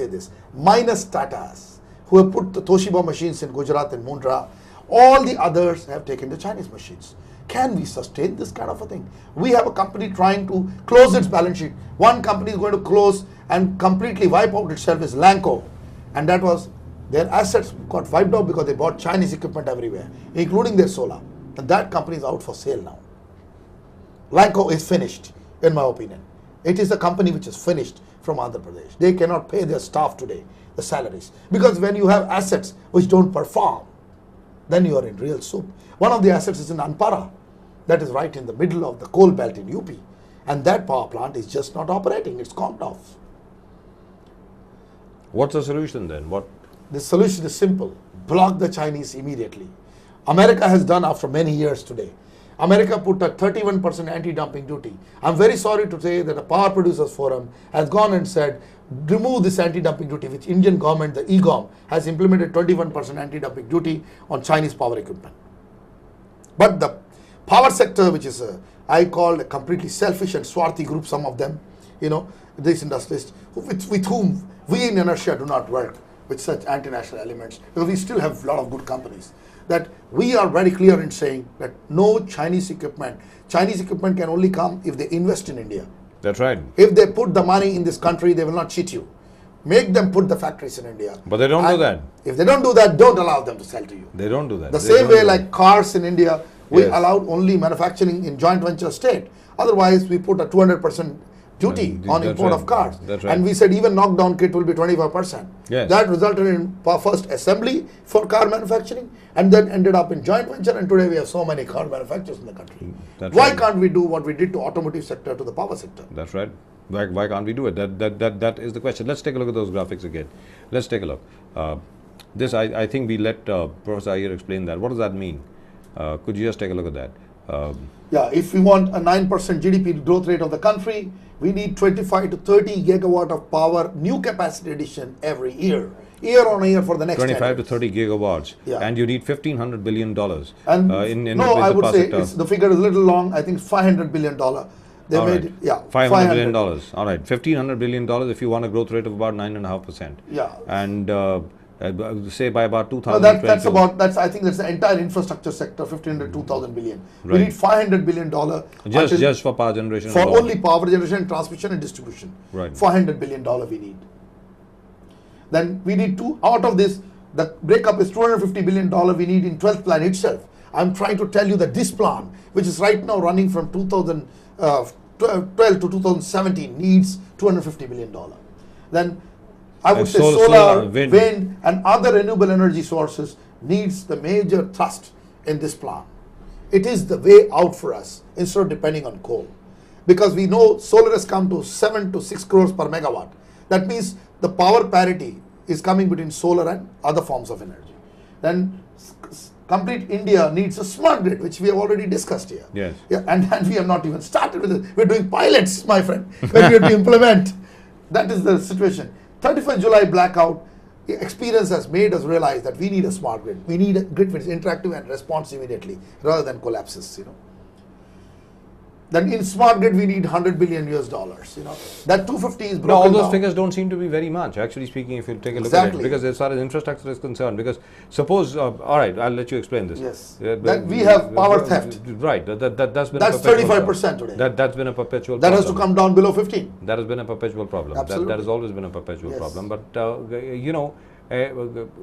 this, minus Tatas, who have put the Toshiba machines in Gujarat and Mundra, all the others have taken the Chinese machines. Can we sustain this kind of a thing? We have a company trying to close its balance sheet. One company is going to close and completely wipe out itself is Lanco, and that was their assets got wiped out because they bought Chinese equipment everywhere, including their solar. And that company is out for sale now. Lanco is finished, in my opinion. It is a company which is finished from Andhra Pradesh. They cannot pay their staff today the salaries. Because when you have assets which don't perform, then you are in real soup. One of the assets is in Anpara. That is right in the middle of the coal belt in UP. And that power plant is just not operating. It's conked off. What's the solution then? The solution is simple. Block the Chinese immediately. America has done after many years today. America put a 31% anti-dumping duty. I'm very sorry to say that the Power Producers Forum has gone and said, remove this anti-dumping duty, which Indian government, the EGOM, has implemented 21% anti-dumping duty on Chinese power equipment. But the power sector, which is I call a completely selfish and swarthy group, some of them, these industries, with whom we in Inertia do not work with such anti-national elements, because we still have a lot of good companies, that we are very clear in saying that no Chinese equipment. Chinese equipment can only come if they invest in India. That's right. If they put the money in this country, they will not cheat you. Make them put the factories in India. But they don't do that. If they don't do that, don't allow them to sell to you. They don't do that. The same way like cars in India, we Yes. allowed only manufacturing in joint venture state. Otherwise, we put a 200% duty on That's import right. of cars. That's right. And we said even knockdown kit will be 25%. Yes. That resulted in first assembly for car manufacturing, and then ended up in joint venture, and today we have so many car manufacturers in the country. That's Why right. can't we do what we did to automotive sector, to the power sector? That's right. Why can't we do it? That is the question. Let's take a look at those graphics again. Let's take a look. This I think we let Professor Iyer explain that. What does that mean? Could you just take a look at that? Yeah, if we want a 9% GDP growth rate of the country, we need 25 to 30 gigawatt of power, new capacity addition every year on year for the next 25 to 10 30 gigawatts, Yeah. and you need $1,500 billion. And no, I would say the figure is a little long. I think it's $500 billion. They All made right. it, yeah, $500 billion. All right, $1,500 billion if you want a growth rate of about 9.5%. Yeah. And say by about No, 2022. I think that's the entire infrastructure sector, 1,500, 2,000 billion. We Right. need $500 billion Just for power generation. for alone. only power generation, transmission and distribution. Right. $500 billion we need. Then we need out of this, the breakup is $250 billion we need in 12th plan itself. I'm trying to tell you that this plan, which is right now running from 2012 to 2017, needs $250 billion. Then I would And say solar, solar, wind. wind and other renewable energy sources needs the major thrust in this plan. It is the way out for us instead of depending on coal. Because we know solar has come to 7 to 6 crores per megawatt. That means the power parity is coming between solar and other forms of energy. Then complete India needs a smart grid, which we have already discussed here. Yes. Yeah, and we have not even started with it. We're doing pilots, my friend, when we have to implement. That is the situation. 31st July blackout experience has made us realize that we need a smart grid. We need a grid which is interactive and responds immediately rather than collapses, Then in smart grid we need $100 billion. That 250 is broken No, all those down. figures don't seem to be very much, actually speaking, if you take a look at Exactly. it. Because as far as infrastructure is concerned, because suppose, all right, I'll let you explain this. Yes. But- That we have power theft. Right, that's been That's a perpetual 35% today. That's been a perpetual That problem. has to come down below 15. That has been a perpetual problem. Absolutely. That has always been a perpetual Yes. problem. But,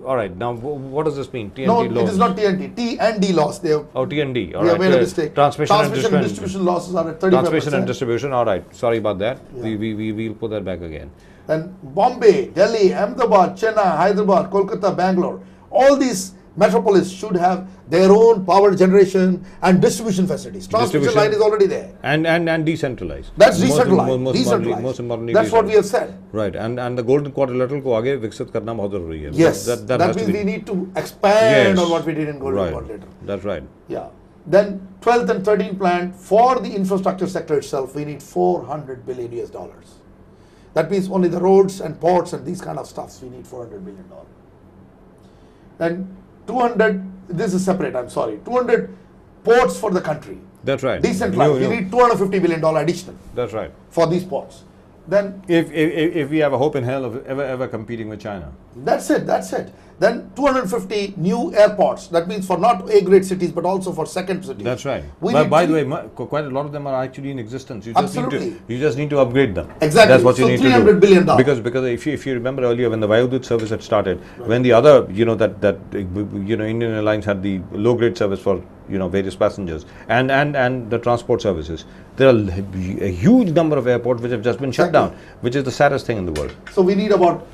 all right, now what does this mean? TNT No, loans? it is not TNT. T and D loss. They have, Oh, TND. All we have right. made a mistake. Transmission and distribution losses are at 35%. Transmission and distribution. All right. Sorry about that. Yeah. We'll put that back again. Then Bombay, Delhi, Ahmedabad, Chennai, Hyderabad, Kolkata, Bangalore, all these metropolis should have their own power generation and distribution facilities. Transmission line is already there. And decentralized. That's Most decentralized. importantly, most importantly, That's what we have said. Right. And the golden quadrilateral को आगे विकसित करना बहुत जरूरी है. Yes, That that has means to be. we need to expand Yes. on what we did in Golden Right. Quadrilateral. That's right. Yeah. Then 12th and 13th plan for the infrastructure sector itself, we need $400 billion. That means only the roads and ports and these kind of stuffs, we need $400 billion. Then 200, this is separate, I'm sorry, 200 ports for the country. That's right. Decentralized, we need $250 billion additional That's right. for these ports. Then If we have a hope in hell of ever competing with China. that's it. Then 250 new airports. That means for not A-grade cities, but also for second cities. That's right. We But need by to- the way, quite a lot of them are actually in existence. Absolutely. You just need to upgrade them. Exactly. That's what you So need to do. $300 billion. Because if you remember earlier when the Vayudut service had started, when the other Indian Airlines had the low grade service for various passengers and the transport services, there are a huge number of airports which have just been shut down, which is the saddest thing in the world. So we need about,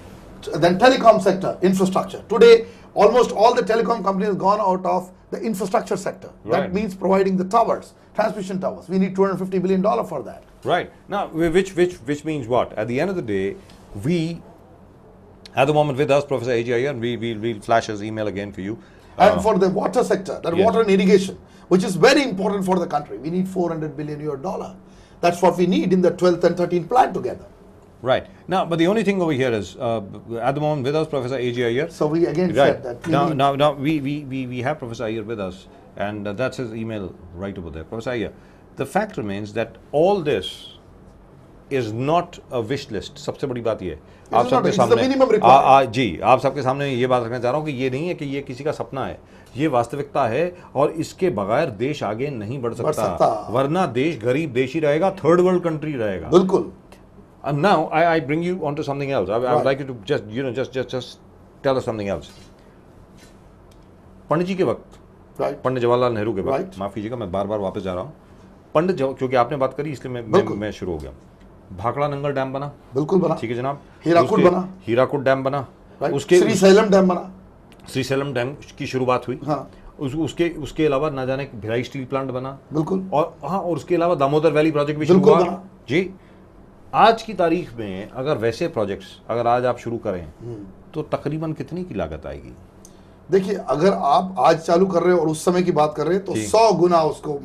then telecom sector, infrastructure. Today, almost all the telecom companies have gone out of the infrastructure sector. Right. That means providing the towers, transmission towers. We need $250 billion for that. Right. Now, which means what? At the end of the day, we, at the moment with us, Professor Iyer, and we'll flash his email again for you. And for the water sector, that Yes. water and irrigation, which is very important for the country, we need $400 billion US. That's what we need in the 12th and 13th plan together. Right. Now, but the only thing over here is, at the moment with us, Professor A.J. Iyer. So we again Right. said that We have Professor Iyer with us, and that's his email right over there. Professor Iyer, the fact remains that all this is not a wish list. सबसे बड़ी बात ये है आप सबके सामने जी आप सबके सामने ये बात रखना चाह रहा हूँ कि ये नहीं है कि ये किसी का सपना है, ये वास्तविकता है और इसके बगैर देश आगे नहीं बढ़ सकता, वरना देश गरीब देश ही रहेगा, थर्ड वर्ल्ड कंट्री रहेगा. बिल्कुल. And now I bring you onto something else. I would like you to just tell us something else. पंडित जी के वक्त, पंडित जवाहरलाल नेहरू के वक्त, माफ कीजिएगा मैं बार-बार वापस जा रहा हूँ. पंडित क्योंकि आपने बात करी इसलिए मैं शुरू हो गया. भाखड़ा नंगल डैम बना, बिल्कुल बना, ठीक है जनाब. हीराकुड डैम बना, उसके श्रीशैलम डैम बना, श्रीशैलम डैम की शुरुआत हुई. हाँ. उसके अलावा ना जाने भिलाई स्टील प्लांट बना. बिल्कुल. और उसके अलावा दामोदर वैली प्रोजेक्ट भी शुरू हुआ. जी. आज की तारीख में अगर वैसे प्रोजेक्ट्स अगर आज आप शुरू करें तो तकरीबन कितनी की लागत आएगी? देखिए, अगर आप आज चालू कर रहे हो और उस समय की बात कर रहे हैं तो 100 गुना उसको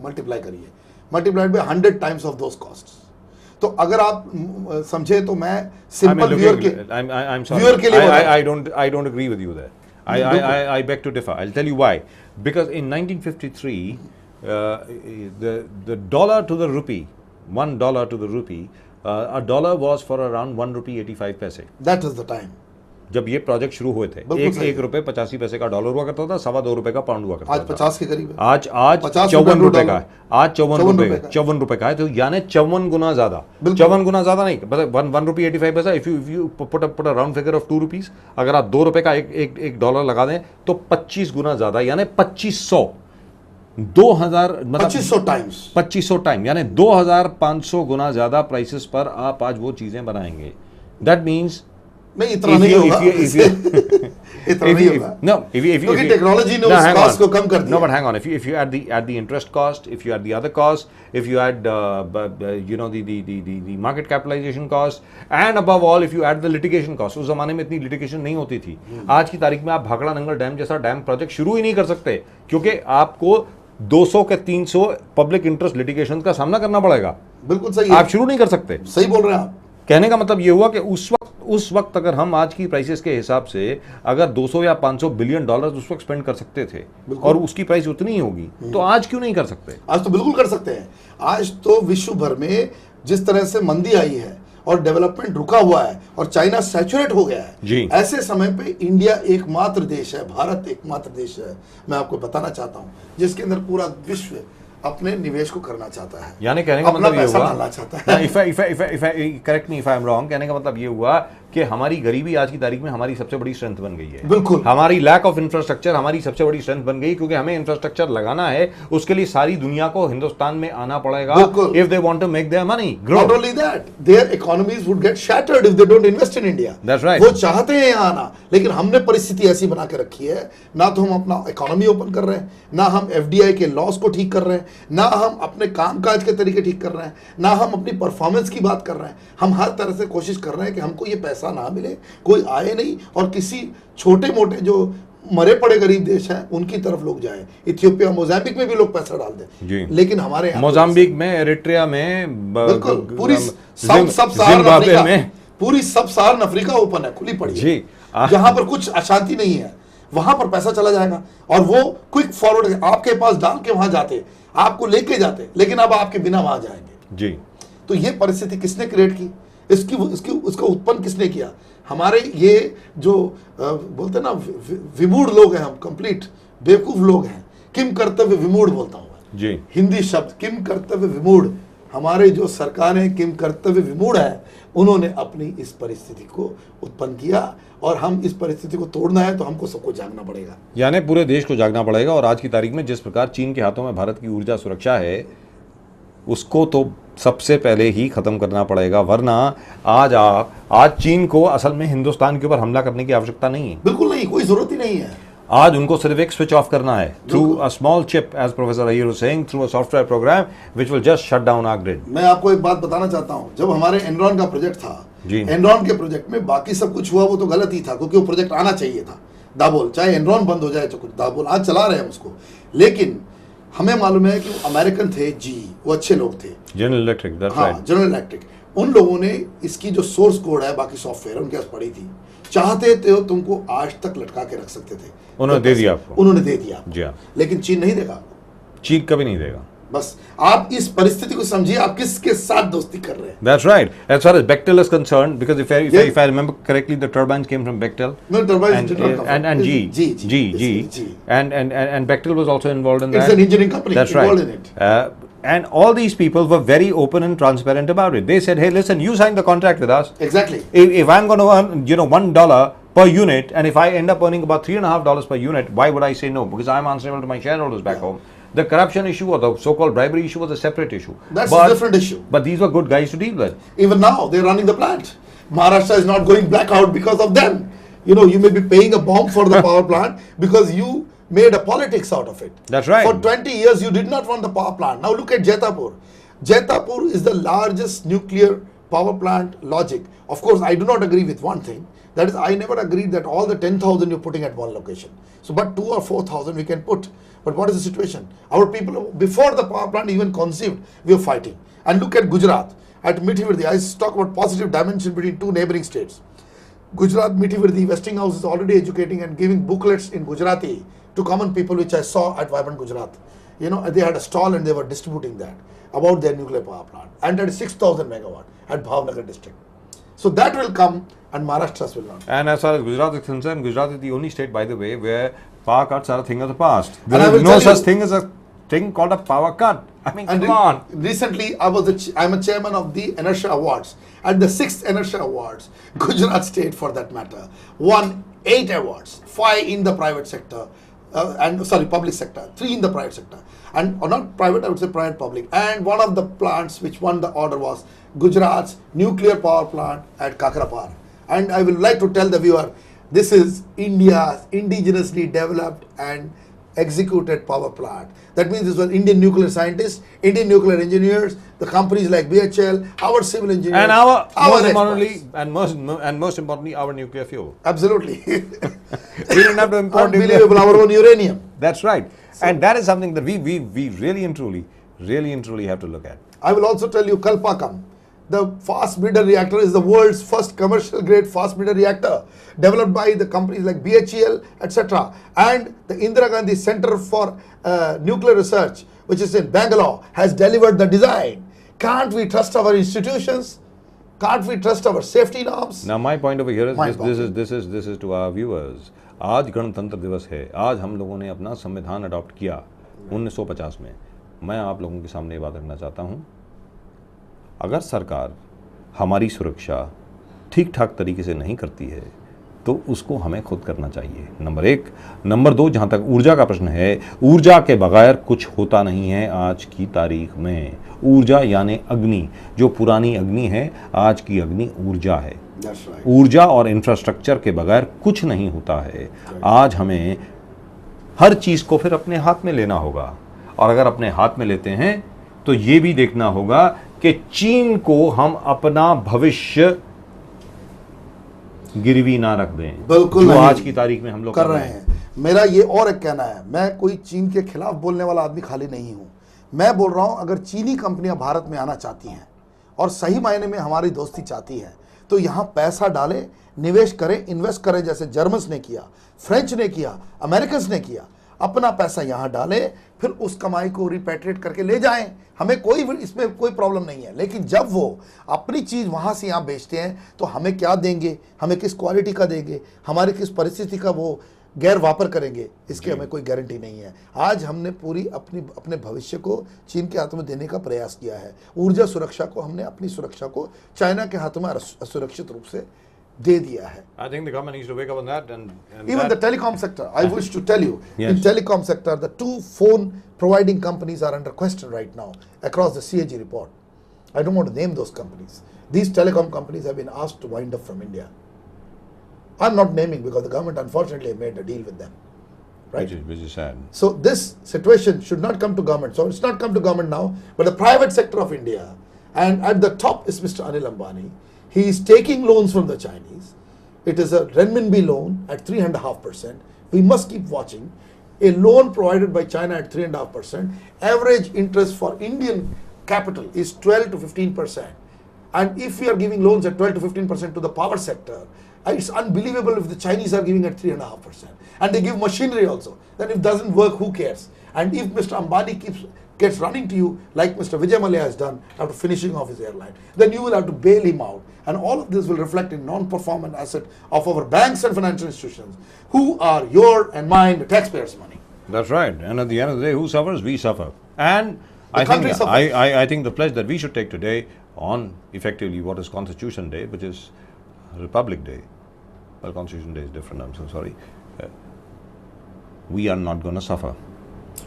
मल्टीप्लाई करिए, multiplied by 100 times of those costs. तो अगर आप समझे तो मैं सिंपल व्यूअर के लिए I don't agree with you there. I beg to differ. I'll tell you why. Because in 1953 the dollar to the rupee, $1 to the rupee, a dollar was for around 1 rupee 85 paise. That is the time. जब ये project शुरू हुए थे, एक रुपए 85 पैसे का dollar हुआ करता था, ₹2.25 का पाउंड हुआ करता था. आज 50 के करीब है. आज 54 रुपए का है. आज 54 रुपए का है. तो यानी 54 गुना ज्यादा. 54 गुना ज्यादा नहीं, मतलब 1 rupee 85 पैसा. If you put a round figure of 2 rupees, अगर आप 2 रुपए का एक डॉलर लगा दें तो 25 गुना ज्यादा, यानी 2500 2000 मतलब 2500 टाइम यानी 2500 गुना ज्यादा प्राइसेस पर आप आज वो चीजें बनाएंगे. दैट मीन्स नहीं, इतना नहीं होगा. इतना नहीं होगा. No, if technology ने उस cost को कम कर दिया. No, but hang on. If you add the interest cost, if you add the other cost, if you add the market capitalization cost, and above all if you add the litigation cost, उस जमाने में इतनी litigation नहीं होती थी. आज की तारीख में आप भाखड़ा नंगल डैम जैसा डैम प्रोजेक्ट शुरू ही नहीं कर सकते, क्योंकि आपको 200 के 300 पब्लिक इंटरेस्ट लिटिगेशन का सामना करना पड़ेगा. बिल्कुल सही. आप शुरू नहीं कर सकते. सही बोल रहे हैं आप. कहने का मतलब ये हुआ कि उस वक्त अगर हम आज की प्राइसेस के हिसाब से अगर 200 या 500 बिलियन डॉलर उस वक्त स्पेंड कर सकते थे और उसकी प्राइस उतनी ही होगी, तो आज क्यों नहीं कर सकते? आज तो बिल्कुल कर सकते हैं. आज तो विश्व भर में जिस तरह से मंदी आई है और डेवलपमेंट रुका हुआ है और चाइना सैचुरेट हो गया है, ऐसे समय पे इंडिया एकमात्र देश है, भारत एकमात्र देश है, मैं आपको बताना चाहता हूँ, जिसके अंदर पूरा विश्व अपने निवेश को करना चाहता है. यानी कहने का मतलब ये हुआ, if I correct me if I am wrong, कहने का मतलब ये हुआ कि हमारी गरीबी आज की तारीख में हमारी सबसे बड़ी स्ट्रेंथ बन गई है. बिल्कुल. हमारी लैक ऑफ इंफ्रास्ट्रक्चर हमारी सबसे बड़ी स्ट्रेंथ बन गई, क्योंकि हमें इंफ्रास्ट्रक्चर लगाना है, उसके लिए सारी दुनिया को हिंदुस्तान में आना पड़ेगा. If they want to make their money grow. Not only that, their economies would get shattered if they don't invest in India. That's right. वो चाहते हैं यहाँ आना, लेकिन हमने परिस्थिति ऐसी बना के रखी है, ना तो हम अपना इकोनॉमी ओपन कर रहे हैं, ना हम FDI के लॉस को ठीक कर रहे हैं, ना हम अपने कामकाज के तरीके ठीक कर रहे हैं, ना हम अपनी परफॉर्मेंस की बात कर रहे हैं. हम हर तरह से कोशिश कर रहे हैं कि हमको ये पैसा ना मिले, कोई आए नहीं, और किसी छोटे मोटे जो मरे पड़े गरीब देश हैं उनकी तरफ लोग जाएं. इथियोपिया, मोजाम्बिक में भी लोग पैसा डाल दें, लेकिन हमारे मोजाम्बिक में, एरिट्रिया में, बिल्कुल पूरी सब सारण अफ्रीका ओपन है, खुली पड़ी है. जहां पर कुछ अशांति नहीं है वहां पर पैसा चला जाएगा, और वो क्विक फॉरवर्ड आपके पास डाल के वहां जाते, आपको लेके जाते, लेकिन अब आपके बिना वहां जाएंगे. जी. तो ये परिस्थिति किसने क्रिएट की? इसका उत्पन्न किसने किया? हमारे ये जो बोलते हैं ना विमूढ़ लोग हैं, हम कंप्लीट बेवकूफ लोग हैं, किम कर्तव्य विमूढ़ बोलता हूँ जी, हिंदी शब्द किम कर्तव्य विमूढ़। हमारे जो सरकार है किम कर्तव्य विमूढ़ है, उन्होंने अपनी इस परिस्थिति को उत्पन्न किया और हम इस परिस्थिति को तोड़ना है तो हमको सबको जागना पड़ेगा, यानी पूरे देश को जागना पड़ेगा। और आज की तारीख में जिस प्रकार चीन के हाथों में भारत की ऊर्जा सुरक्षा है, उसको तो सबसे पहले ही खत्म करना पड़ेगा, वरना आज चीन को असल में हिंदुस्तान के ऊपर हमला करने की आवश्यकता नहीं है, बिल्कुल नहीं, कोई जरूरत ही नहीं है। आज उनको सिर्फ एक स्विच ऑफ करना है through a small chip, as professor Iyer was saying, through a software program which will just shut down our grid. मैं आपको एक बात बताना चाहता हूं, जब हमारे एनरॉन का प्रोजेक्ट था, एनरॉन के प्रोजेक्ट में बाकी सब कुछ हुआ वो तो गलत ही था, क्योंकि वो प्रोजेक्ट आना चाहिए था दाबोल, चाहे एनरॉन बंद हो जाए तो कुछ, दाबोल आज चला रहे हैं उसको, लेकिन हमें मालूम है कि वो अमेरिकन थे जी, वो अच्छे लोग थे, जनरल इलेक्ट्रिक, हाँ जनरल इलेक्ट्रिक, उन लोगों ने इसकी जो सोर्स कोड है बाकी सॉफ्टवेयर उनके पास पड़ी थी, चाहते थे तुमको आज तक लटका के रख सकते थे, उन्होंने दे दिया आपको, उन्होंने दे दिया जी हाँ, लेकिन चीन नहीं देगा, चीन कभी नहीं देगा। बस आप इस परिस्थिति को समझिए, आप किसके साथ दोस्ती कर रहे हैं। That's right. As far as Bechtel is concerned, because if I remember correctly, the turbines came from Bechtel. No, turbines did not come from. And G. And Bechtel was also involved in that. It's an engineering company. That's involved right. in it. And all these people were very open and transparent about it. They said, "Hey, listen, you signed the contract with us. Exactly. If I'm going to earn, $1 per unit, and if I end up earning about $3.50 per unit, why would I say no? Because I'm answerable to my shareholders back home." The corruption issue or the so-called bribery issue was a separate issue. That's a different issue. But these were good guys to deal with. Even now, they're running the plant. Maharashtra is not going blackout because of them. You may be paying a bomb for the power plant because you made a politics out of it. That's right. For 20 years, you did not want the power plant. Now look at Jetapur. Jetapur is the largest nuclear power plant logic. Of course, I do not agree with one thing. That is, I never agreed that all the 10,000 you're putting at one location. So, but 2 or 4,000 we can put. But what is the situation? Our people, before the power plant even conceived, we were fighting. And look at Gujarat. At Mithivirdi, I talk about positive dimension between two neighboring states. Gujarat, Mithivirdi, Westinghouse is already educating and giving booklets in Gujarati to common people, which I saw at Vibrant Gujarat. They had a stall and they were distributing that about their nuclear power plant. And that is 6,000 megawatt at Bhavnagar district. So that will come and Maharashtra will not. And as far as Gujarat is concerned, Gujarat is the only state, by the way, where power cuts are a thing of the past. There is no such thing as a thing called a power cut. I mean, come on. Recently, I'm a chairman of the Inertia Awards. At the 6th Inertia Awards, Gujarat State, for that matter, won 8 awards, 5 in the private sector, public sector, 3 in the private sector, and or not private, I would say private public. And one of the plants which won the order was Gujarat's nuclear power plant at Kakrapar. And I would like to tell the viewer, this is India's indigenously developed and executed power plant. That means this was Indian nuclear scientists, Indian nuclear engineers, the companies like BHL, our civil engineers, and most importantly, our nuclear fuel. Absolutely. We didn't have to import unbelievable, our own uranium. That's right. So, and that is something that we really and truly have to look at. I will also tell you Kalpakam. The fast breeder reactor is the world's first commercial grade fast breeder reactor developed by the companies like BHEL, etc. And the Indira Gandhi Center for Nuclear Research, which is in Bangalore, has delivered the design. Can't we trust our institutions? Can't we trust our safety norms? Now my point over here is this is to our viewers. आज गणतंत्र दिवस है, आज हम लोगों ने अपना संविधान अडॉप्ट किया 1950 में। मैं आप लोगों के सामने ये बात रखना चाहता हूँ, अगर सरकार हमारी सुरक्षा ठीक ठाक तरीके से नहीं करती है तो उसको हमें खुद करना चाहिए, नंबर 1। नंबर 2, जहाँ तक ऊर्जा का प्रश्न है, ऊर्जा के बगैर कुछ होता नहीं है आज की तारीख में। ऊर्जा यानी अग्नि, जो पुरानी अग्नि है, आज की अग्नि ऊर्जा है। ऊर्जा और इंफ्रास्ट्रक्चर के बगैर कुछ नहीं होता है। आज हमें हर चीज़ को फिर अपने हाथ में लेना होगा, और अगर अपने हाथ में लेते हैं तो ये भी देखना होगा कि चीन को हम अपना भविष्य गिरवी ना रख दें, बिल्कुल जो आज की तारीख में हम लोग कर रहे हैं। मेरा ये और एक कहना है, मैं कोई चीन के खिलाफ बोलने वाला आदमी खाली नहीं हूं। मैं बोल रहा हूं, अगर चीनी कंपनियां भारत में आना चाहती हैं और सही मायने में हमारी दोस्ती चाहती हैं तो यहां पैसा डालें, निवेश करें, इन्वेस्ट करें, जैसे जर्मन्स ने किया, फ्रेंच ने किया, अमेरिकन्स ने किया। अपना पैसा यहाँ डालें, फिर उस कमाई को रिपैट्रिएट करके ले जाएं, हमें कोई इसमें कोई प्रॉब्लम नहीं है। लेकिन जब वो अपनी चीज़ वहाँ से यहाँ बेचते हैं तो हमें क्या देंगे, हमें किस क्वालिटी का देंगे, हमारी किस परिस्थिति का वो गैर वापर करेंगे, इसकी हमें कोई गारंटी नहीं है। आज हमने पूरी अपने भविष्य को चीन के हाथों में देने का प्रयास किया है। ऊर्जा सुरक्षा को हमने अपनी सुरक्षा को चाइना के हाथों में असुरक्षित रूप से दे दिया है। I think the government needs to wake up on that and even the telecom sector, I wish to tell you, in telecom sector, the 2 phone providing companies are under question right now across the CAG report. I don't want to name those companies. These telecom companies have been asked to wind up from India. I'm not naming because the government unfortunately made a deal with them. Right? Which is sad. So this situation should not come to government. So it's not come to government now, but the private sector of India, and at the top is Mr. Anil Ambani. He is taking loans from the Chinese. It is a renminbi loan at 3.5%. We must keep watching. A loan provided by China at 3.5%. Average interest for Indian capital is 12 to 15%. And if we are giving loans at 12 to 15% to the power sector, it's unbelievable if the Chinese are giving at 3.5%. And they give machinery also. Then if it doesn't work, who cares? And if Mr. Ambani gets running to you like Mr. Vijay Mallya has done after finishing off his airline, then you will have to bail him out. And all of this will reflect in non-performant asset of our banks and financial institutions, who are your and mine, the taxpayers' money. That's right. And at the end of the day, who suffers? We suffer. And The country suffers. I think the pledge that we should take today on effectively what is Constitution Day, which is Republic Day. Well, Constitution Day is different, I'm so sorry. We are not going to suffer.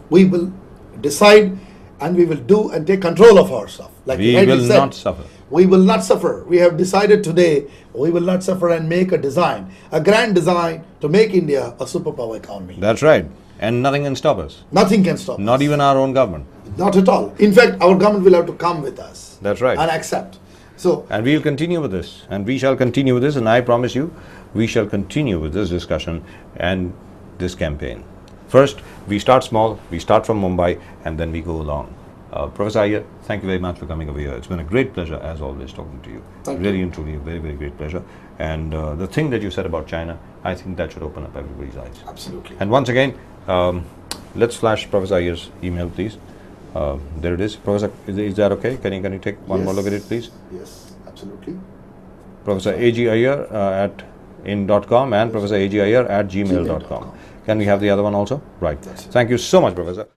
We will decide and we will do and take control of our stuff. Like We you rightly will said, not suffer. We will not suffer. We have decided today we will not suffer and make a design, a grand design to make India a superpower economy. That's right. And nothing can stop us. Nothing can stop Not us. even our own government. Not at all. In fact, our government will have to come with us. That's right. And accept. So, And we will continue with this. And we shall continue with this. And I promise you, we shall continue with this discussion and this campaign. First, we start small, we start from Mumbai, and then we go along. Professor Iyer, thank you very much for coming over here. It's been a great pleasure, as always, talking to you. Thank you. Really and truly, a very, very great pleasure. And the thing that you said about China, I think that should open up everybody's eyes. absolutely. And once again, let's flash Professor Iyer's email, please. There it is. Professor, is that okay? Can you take one more look at it, please? Yes, absolutely. Professor A.G. Iyer at in.com and Professor A.G. Iyer at gmail.com. Can we have the other one also? Right. That's it. Thank you so much, Professor.